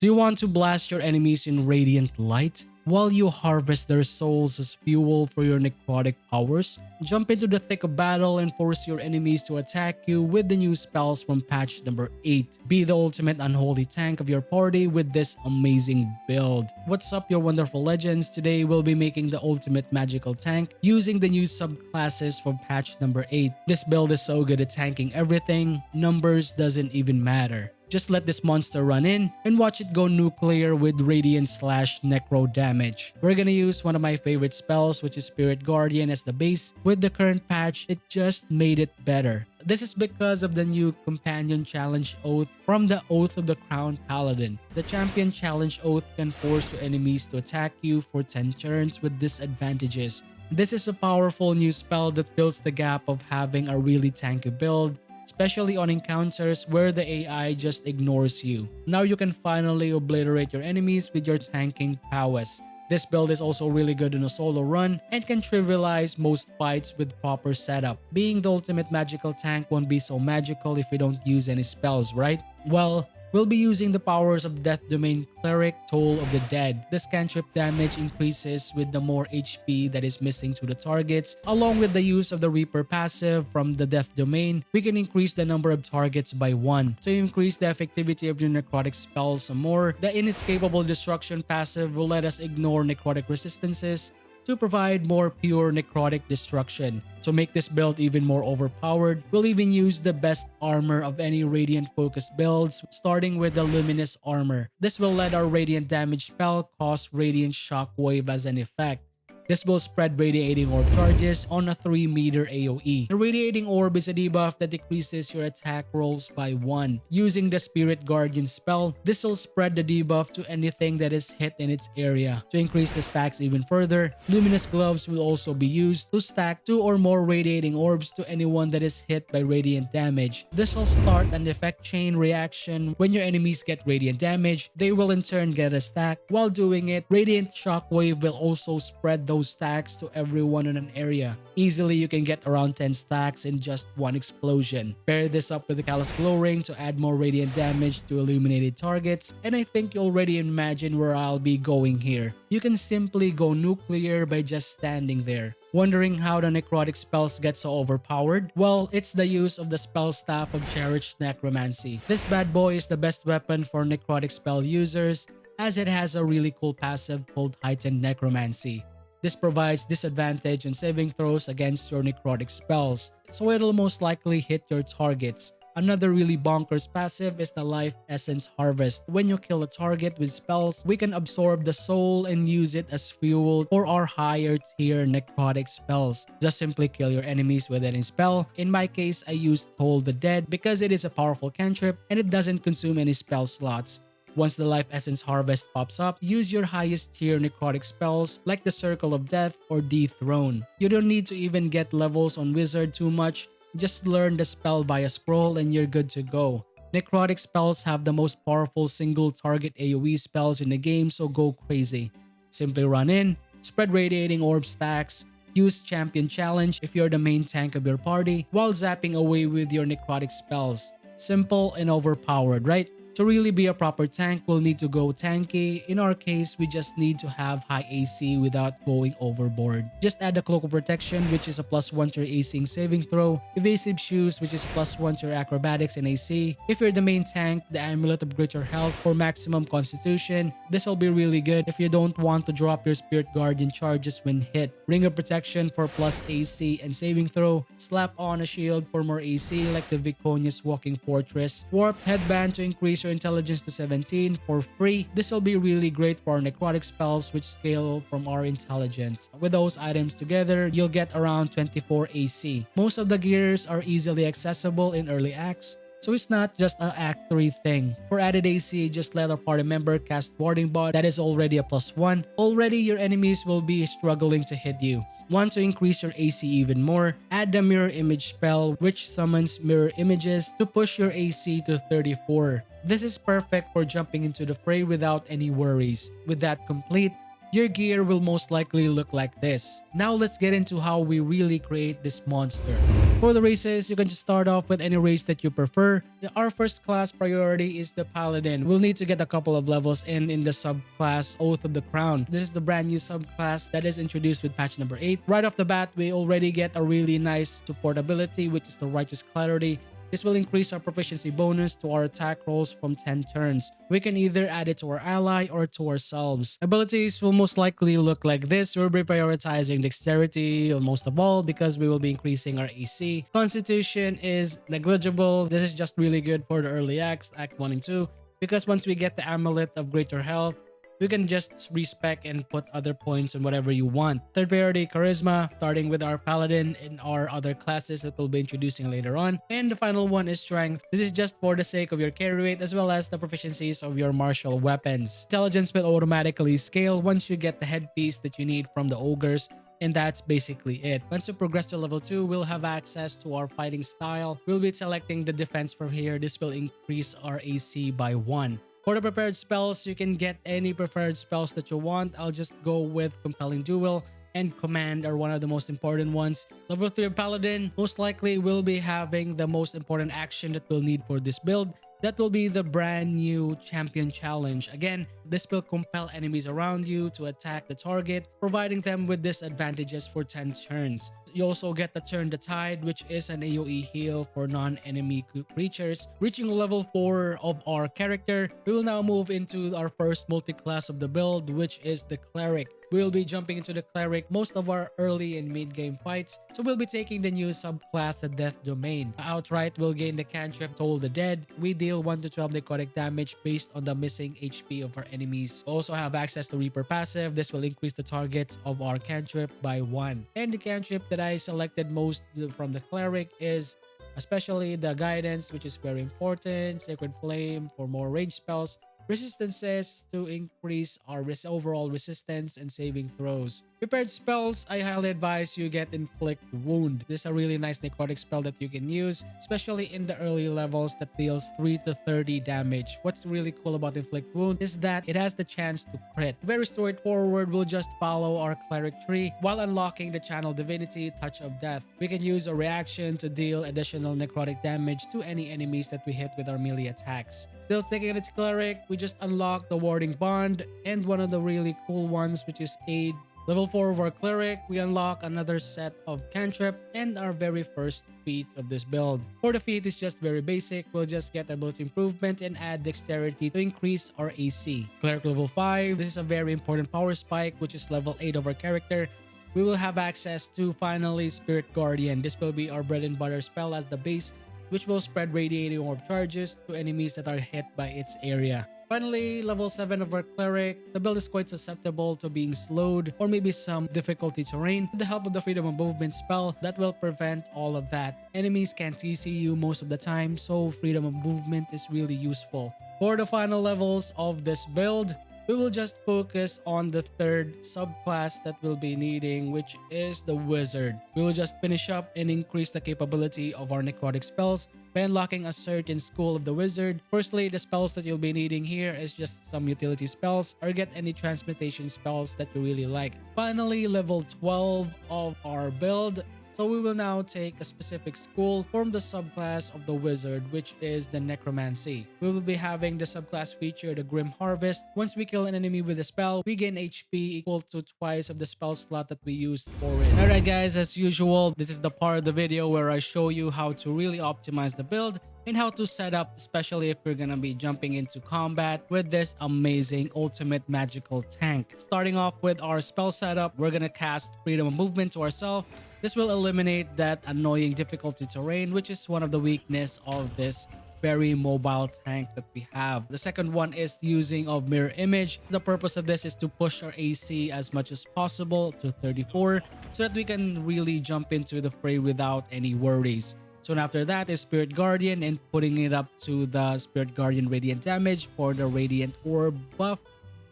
Do you want to blast your enemies in radiant light while you harvest their souls as fuel for your necrotic powers? Jump into the thick of battle and force your enemies to attack you with the new spells from patch number 8. Be the ultimate unholy tank of your party with this amazing build. What's up, your wonderful legends? Today we'll be making the ultimate magical tank using the new subclasses from patch number 8. This build is so good at tanking everything, numbers doesn't even matter. Just let this monster run in and watch it go nuclear with radiant/necro damage. We're gonna use one of my favorite spells, which is Spirit Guardian, as the base. With the current patch, it just made it better. This is because of the new Companion Challenge Oath from the Oath of the Crown Paladin. The Champion Challenge Oath can force your enemies to attack you for 10 turns with disadvantages. This is a powerful new spell that fills the gap of having a really tanky build, especially on encounters where the AI just ignores you. Now you can finally obliterate your enemies with your tanking prowess. This build is also really good in a solo run and can trivialize most fights with proper setup. Being the ultimate magical tank won't be so magical if you don't use any spells, right? Well, we'll be using the powers of Death Domain Cleric Toll of the Dead. This cantrip damage increases with the more HP that is missing to the targets. Along with the use of the Reaper passive from the Death Domain, we can increase the number of targets by 1. To increase the effectivity of your necrotic spells some more, the Inescapable Destruction passive will let us ignore necrotic resistances to provide more pure necrotic destruction. To make this build even more overpowered, we'll even use the best armor of any radiant focused builds, starting with the luminous armor. This will let our radiant damage spell cause radiant shockwave as an effect. This will spread radiating orb charges on a 3-meter AoE. The radiating orb is a debuff that decreases your attack rolls by 1. Using the Spirit Guardian spell, this will spread the debuff to anything that is hit in its area. To increase the stacks even further, Luminous Gloves will also be used to stack 2 or more radiating orbs to anyone that is hit by radiant damage. This will start an effect chain reaction. When your enemies get radiant damage, they will in turn get a stack. While doing it, Radiant Shockwave will also spread those stacks to everyone in an area. Easily, you can get around 10 stacks in just one explosion. Pair this up with the Callous Glow Ring to add more radiant damage to illuminated targets, and I think you already imagine where I'll be going here. You can simply go nuclear by just standing there. Wondering how the necrotic spells get so overpowered? Well, it's the use of the spell staff of Cherished Necromancy. This bad boy is the best weapon for necrotic spell users, as it has a really cool passive called Heightened Necromancy. This provides disadvantage on saving throws against your necrotic spells, so it'll most likely hit your targets. Another really bonkers passive is the Life Essence Harvest. When you kill a target with spells, we can absorb the soul and use it as fuel for our higher tier necrotic spells. Just simply kill your enemies with any spell. In my case, I used Toll the Dead because it is a powerful cantrip and it doesn't consume any spell slots. Once the Life Essence Harvest pops up, use your highest tier necrotic spells like the Circle of Death or Dethrone. You don't need to even get levels on Wizard too much, just learn the spell via scroll and you're good to go. Necrotic spells have the most powerful single target AoE spells in the game, so go crazy. Simply run in, spread radiating orb stacks, use Champion Challenge if you're the main tank of your party while zapping away with your necrotic spells. Simple and overpowered, right? To really be a proper tank, we'll need to go tanky. In our case, we just need to have high AC without going overboard. Just add the Cloak of Protection, which is a +1 to your AC and saving throw. Evasive Shoes, which is +1 to your acrobatics and AC. If you're the main tank, the Amulet of Greater Health for maximum constitution. This will be really good if you don't want to drop your Spirit Guardian charges when hit. Ring of Protection for plus AC and saving throw. Slap on a shield for more AC like the Viconia's Walking Fortress. Warp Headband to increase your intelligence to 17 for free. This will be really great for our necrotic spells which scale from our intelligence. With those items together, you'll get around 24 AC. Most of the gears are easily accessible in early acts, so it's not just an Act 3 thing. For added AC, just let our party member cast Warding Bot that is already a +1. Already your enemies will be struggling to hit you. Want to increase your AC even more? Add the Mirror Image spell, which summons mirror images to push your AC to 34. This is perfect for jumping into the fray without any worries. With that complete, your gear will most likely look like this. Now let's get into how we really create this monster. For the races, you can just start off with any race that you prefer. Our first class priority is the Paladin. We'll need to get a couple of levels in the subclass Oath of the Crown. This is the brand new subclass that is introduced with patch number 8. Right off the bat, we already get a really nice support ability, which is the Righteous Clarity. This will increase our proficiency bonus to our attack rolls from 10 turns. We can either add it to our ally or to ourselves. Abilities will most likely look like this. We'll be prioritizing dexterity most of all because we will be increasing our AC. Constitution is negligible. This is just really good for the early acts, Act 1 and 2, because once we get the Amulet of Greater Health, you can just respec and put other points on whatever you want. Third priority, Charisma, starting with our Paladin and our other classes that we'll be introducing later on. And the final one is Strength. This is just for the sake of your carry rate as well as the proficiencies of your martial weapons. Intelligence will automatically scale once you get the headpiece that you need from the Ogres. And that's basically it. Once you progress to level 2, we'll have access to our fighting style. We'll be selecting the defense from here. This will increase our AC by 1. For the prepared spells, you can get any preferred spells that you want. I'll just go with Compelling Duel and Command are one of the most important ones. Level 3 Paladin most likely will be having the most important action that we'll need for this build. That will be the brand new Champion Challenge. Again, this will compel enemies around you to attack the target, providing them with disadvantages for 10 turns. You also get the Turn the Tide, which is an AoE heal for non-enemy creatures. Reaching level 4 of our character, we will now move into our first multi-class of the build, which is the Cleric. We'll be jumping into the Cleric most of our early and mid-game fights, so we'll be taking the new subclass, the Death Domain. Outright, we'll gain the cantrip Toll the Dead. We deal 1 to 12 necrotic damage based on the missing HP of our enemies. We also have access to Reaper passive. This will increase the target of our cantrip by 1. And the cantrip that I selected most from the Cleric is especially the Guidance, which is very important, Sacred Flame for more range spells, Resistances to increase our overall resistance and saving throws. Prepared spells, I highly advise you get Inflict Wound. This is a really nice necrotic spell that you can use, especially in the early levels that deals 3 to 30 damage. What's really cool about Inflict Wound is that it has the chance to crit. Very straightforward, we'll just follow our Cleric tree while unlocking the Channel Divinity Touch of Death. We can use a reaction to deal additional necrotic damage to any enemies that we hit with our melee attacks. Still sticking at Cleric, we just unlock the Warding Bond and one of the really cool ones, which is Aid. Level 4 of our Cleric, we unlock another set of cantrip and our very first feat of this build. For the feat, it's just very basic. We'll just get ability improvement and add dexterity to increase our AC. Cleric level 5, this is a very important power spike, which is level 8 of our character. We will have access to finally Spirit Guardian. This will be our bread and butter spell as the base, which will spread radiating orb charges to enemies that are hit by its area. Finally, level 7 of our Cleric, the build is quite susceptible to being slowed or maybe some difficulty terrain. With the help of the Freedom of Movement spell, that will prevent all of that. Enemies can't CC you most of the time, so Freedom of Movement is really useful. For the final levels of this build, we will just focus on the third subclass that we'll be needing, which is the Wizard. We will just finish up and increase the capability of our necrotic spells by unlocking a certain school of the Wizard. Firstly, the spells that you'll be needing here is just some utility spells or get any transmutation spells that you really like. Finally, level 12 of our build. So we will now take a specific school from the subclass of the Wizard, which is the Necromancy. We will be having the subclass feature, the Grim Harvest. Once we kill an enemy with a spell, we gain HP equal to twice of the spell slot that we used for it. Alright guys, as usual, this is the part of the video where I show you how to really optimize the build and how to set up, especially if we're gonna be jumping into combat with this amazing ultimate magical tank. Starting off with our spell setup, we're gonna cast Freedom of Movement to ourselves. This will eliminate that annoying difficulty terrain, which is one of the weakness of this very mobile tank that we have. The second one is using of Mirror Image. The purpose of this is to push our AC as much as possible to 34 so that we can really jump into the fray without any worries. So after that is Spirit Guardian and putting it up to the Spirit Guardian Radiant damage for the Radiant Orb buff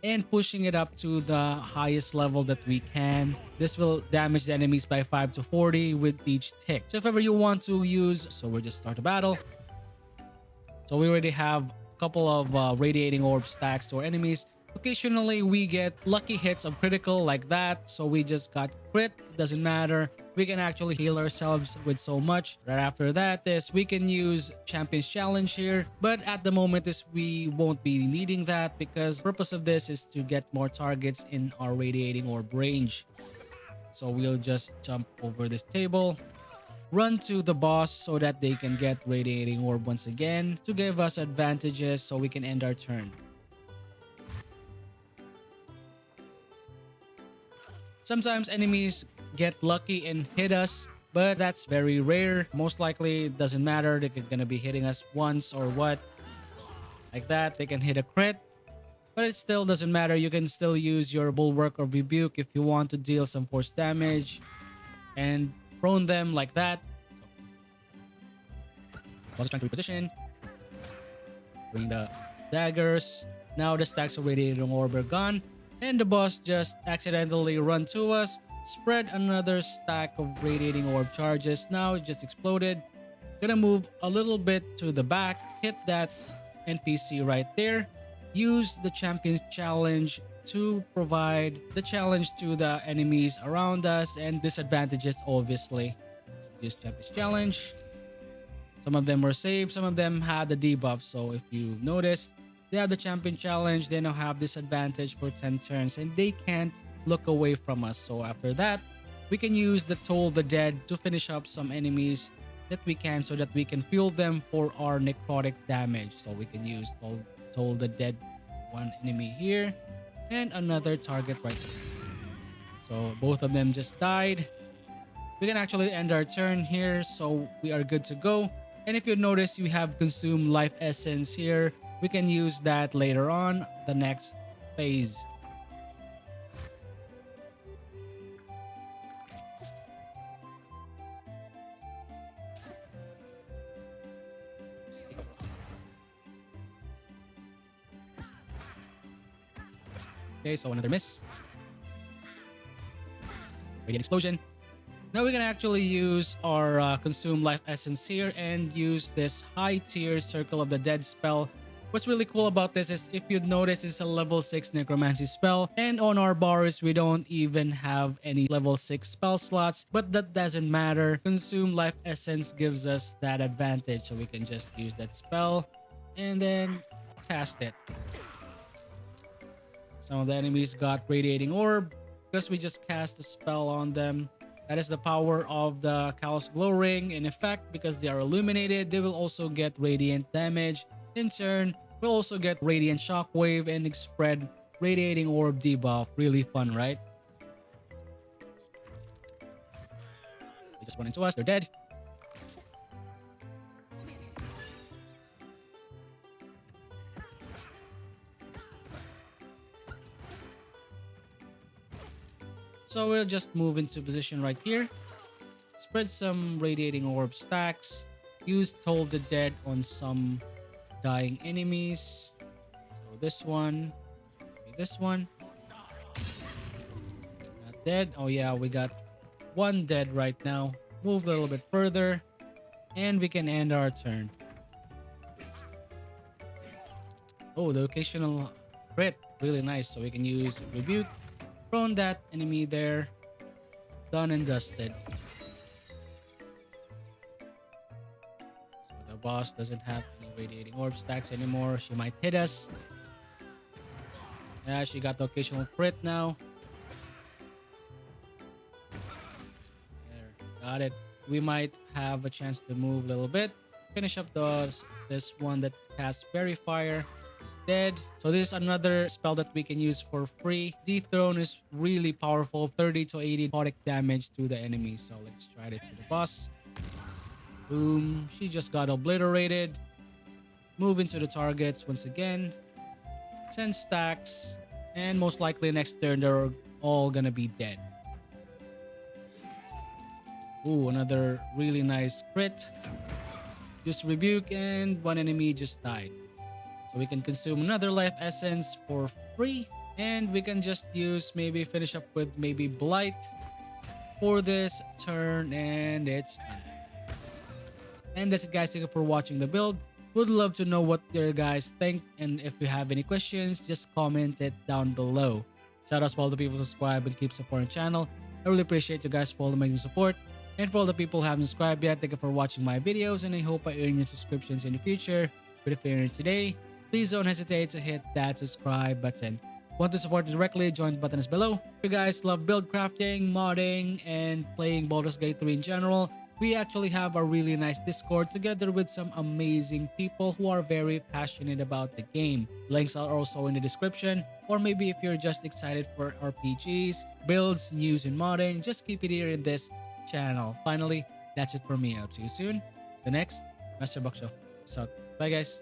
and pushing it up to the highest level that we can. This will damage the enemies by 5 to 40 with each tick. So if ever you want to use, so we'll just start a battle. So we already have a couple of Radiating Orb stacks to our enemies. Occasionally we get lucky hits of critical like that, so we just got crit, doesn't matter. we can actually heal ourselves with so much. Right after that is we can use Champion's Challenge here, but at the moment is we won't be needing that because the purpose of this is to get more targets in our radiating orb range. So we'll just jump over this table, run to the boss so that they can get radiating orb once again to give us advantages so we can end our turn. Sometimes enemies get lucky and hit us, but that's very rare. Most likely it doesn't matter, they're gonna be hitting us once or what, like that. They can hit a crit, but it still doesn't matter. You can still use your bulwark or rebuke if you want to deal some force damage and prone them like that. Also trying to reposition, bring the daggers. Now the stacks of radiating orb are gone, and the boss just accidentally run to us, spread another stack of radiating orb charges. Now it just exploded. Gonna move a little bit to the back, hit that NPC right there, use the Champion's Challenge to provide the challenge to the enemies around us and disadvantages obviously. Use Champion's Challenge. Some of them were saved, some of them had the debuff. So if you noticed, they have the Champion Challenge, they now have disadvantage for 10 turns and they can't look away from us. So after that, we can use the Toll the Dead to finish up some enemies that we can so that we can fuel them for our necrotic damage. So we can use Toll the Dead, one enemy here and another target right here. So both of them just died. We can actually end our turn here, so we are good to go. And if you notice, we have consumed life essence here. We can use that later on, the next phase. Okay, so another miss. Radiant explosion. Now we can actually use our consume life essence here and use this high tier Circle of the Dead spell. What's really cool about this is if you notice, it's a level 6 necromancy spell, and on our bars we don't even have any level 6 spell slots, but that doesn't matter. Consume life essence gives us that advantage, so we can just use that spell and then cast it. Some of the enemies got radiating orb because we just cast a spell on them. That is the power of the Callous Glow Ring. In effect, because they are illuminated, they will also get radiant damage. In turn, we'll also get radiant shockwave and spread radiating orb debuff. Really fun, right? They just run into us. They're dead. So we'll just move into position right here. Spread some radiating orb stacks. Use Toll the Dead on some dying enemies. So this one. This one. Not dead. Oh yeah, we got one dead right now. Move a little bit further. And we can end our turn. Oh, the occasional crit. Really nice. So we can use Rebuke. Prone that enemy there. Done and dusted. So the boss doesn't have any radiating orb stacks anymore. She might hit us. Yeah, she got the occasional crit now. There, got it. We might have a chance to move a little bit. Finish up this one that casts Fairy Fire. Dead. So this is another spell that we can use for free. Dethrone is really powerful, 30 to 80 necrotic damage to the enemy. So let's try it to the boss. Boom. She just got obliterated. Move into the targets once again. 10 stacks. And most likely next turn they're all gonna be dead. Ooh, another really nice crit. Just Rebuke and one enemy just died. So we can consume another life essence for free. And we can just use, maybe finish up with maybe Blight for this turn. And it's done. And that's it, guys. Thank you for watching the build. Would love to know what your guys think. And if you have any questions, just comment it down below. Shout out to all the people who subscribe and keep supporting the channel. I really appreciate you guys for all the amazing support. And for all the people who haven't subscribed yet, thank you for watching my videos, and I hope I earn your subscriptions in the future. But if you're here today, please don't hesitate to hit that subscribe button. Want to support me directly, join the button is below. If you guys love build crafting, modding, and playing Baldur's Gate 3 in general, we actually have a really nice Discord together with some amazing people who are very passionate about the game. Links are also in the description, or maybe if you're just excited for RPGs, builds, news, and modding, just keep it here in this channel. Finally, that's it for me. I'll see you soon. The next Master Buck Show. So, bye guys.